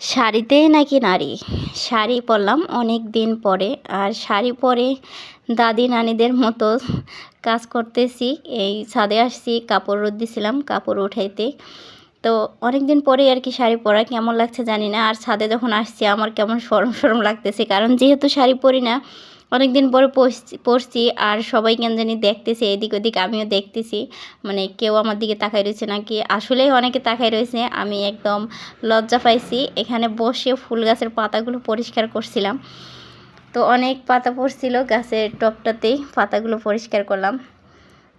শাড়িতেই নাকি নারী। শাড়ি পরলাম অনেক দিন পরে। আর শাড়ি পরে দাদি নানিদের মতো কাজ করতেছি। এই ছাদে আসছি, কাপড় রোদ দিছিলাম, কাপড় উঠাইতে। তো অনেক দিন পরেই আর কি শাড়ি পরা, কেমন লাগছে জানি না। আর ছাদে যখন আসছি আমার কেমন শরম শরম লাগতেছে, কারণ যেহেতু শাড়ি পরি না, অনেক দিন পরে পরছি। আর সবাই কেন জানি দেখতেছে এদিক ওদিক, আমিও দেখতেছি, মানে কেউ আমার দিকে তাকাই রয়েছে নাকি। আসলেই অনেকে তাকাই রয়েছে, আমি একদম লজ্জা পাইছি। এখানে বসে ফুল গাছের পাতাগুলো পরিষ্কার করছিলাম, তো অনেক পাতা পড়ছিল গাছের টপটাতেই, পাতাগুলো পরিষ্কার করলাম।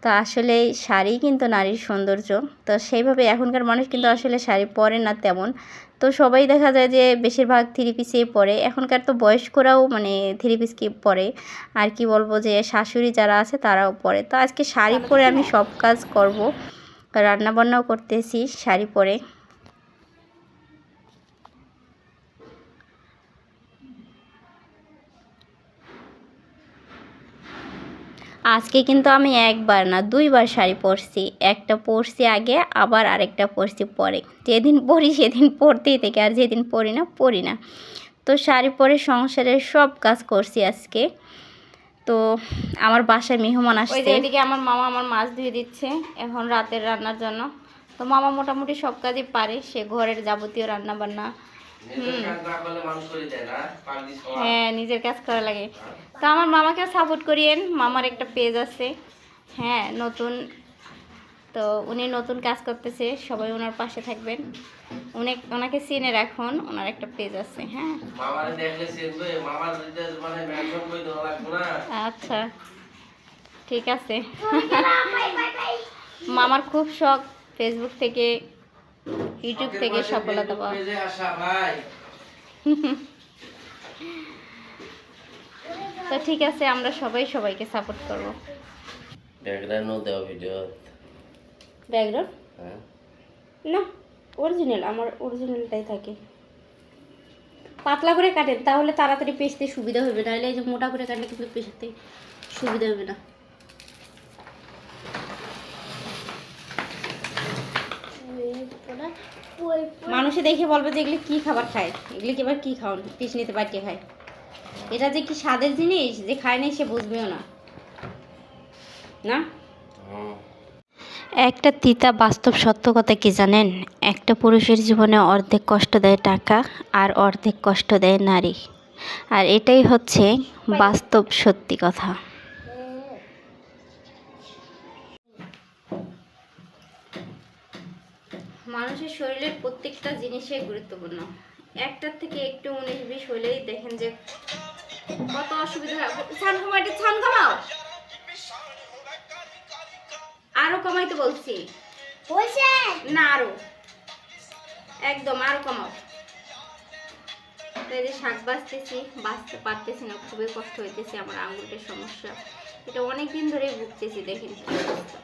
তো আসলে শাড়ি কিন্তু নারীর সৌন্দর্য। তো সেইভাবে এখনকার মানুষ কিন্তু আসলে শাড়ি পরে না তেমন। তো সবাই দেখা যায় যে বেশিরভাগ থ্রি পিসেই পরে। এখনকার তো বয়স্করাও মানে থ্রি পিস কি পরে, আর কি বলবো যে শাশুড়ি যারা আছে তারাও পরে। তো আজকে শাড়ি পরে আমি সব কাজ করব, রান্নাবান্নাও করতেছি শাড়ি পরে। আজকে কিন্তু আমি একবার না দুইবার শাড়ি পরছি। একটা পরছি আগে, আবার আরেকটা পরছি পরে। যেদিন পরি সেদিন পরতেই থেকে, আর যেদিন পরি না। তো শাড়ি পরে সংসারের সব কাজ করছি আজকে। তো আমার বাসায় মেহমান আসছে, ওই যে এদিকে আমার মামা আমার মাছ ধুয়ে দিচ্ছে এখন রাতের রান্নার জন্য। তো মামা মোটামুটি সব কাজই পারে, সে ঘরের যাবতীয় রান্না বান্না। হ্যাঁ, নিজের কাজ করা লাগে। তো আমার মামাকেও সাপোর্ট করিয়েন, মামার একটা পেজ আছে, হ্যাঁ নতুন। তো উনি নতুন কাজ করতেছে, সবাই ওনার পাশে থাকবেন। ওনাকে চিনে রাখুন, ওনার একটা পেজ আছে। হ্যাঁ আচ্ছা ঠিক আছে। মামার খুব শখ ফেসবুক থেকে, ইউটিউব থেকে সফলতা পাওয়া। তো ঠিক আছে, আমরা সবাই সবাইকে সাপোর্ট করব। ব্যাকগ্রাউন্ড দাও ভিডিও। ব্যাকগ্রাউন্ড না, অরিজিনাল, আমার অরিজিনালটাই থাকে। পাতলা করে কাটেন, তাহলে তাড়াতাড়ি পেস্তে সুবিধা হবে, নাহলে এই যে মোটা করে কাটলে কিন্তু পেস্তে সুবিধা হবে না। মানুষে দেখে বলবে যে এগুলি কি খাবার খায়, এগুলি কি আবার কি খাওয়ান, পিছনিতে বাটিয়ে খায়। এটা যে কি স্বাদের জিনিস, যে খায় নাই সে বুঝবেও না। না, একটা তিতা বাস্তব সত্য কথা কি জানেন? একটা পুরুষের জীবনে অর্ধেক কষ্ট দেয় টাকা, আর অর্ধেক কষ্ট দেয় নারী। আর এটাই হচ্ছে বাস্তব সত্যি কথা। মানুষের শরীরের প্রত্যেকটা জিনিসই গুরুত্বপূর্ণ। একটার থেকে একটু 19-20 হলেই দেখেন যে কত অসুবিধা হয়। ছান কমাও, আরো কমাইতে বলছি না, আরো একদম আরো কমাও। এই যে শাক বাঁচতে পারতেছি না, খুবই কষ্ট হইতেছে। আমার আঙুলের সমস্যা, এটা অনেক দিন ধরেই ভুগতেছি। দেখেন কি অবস্থা।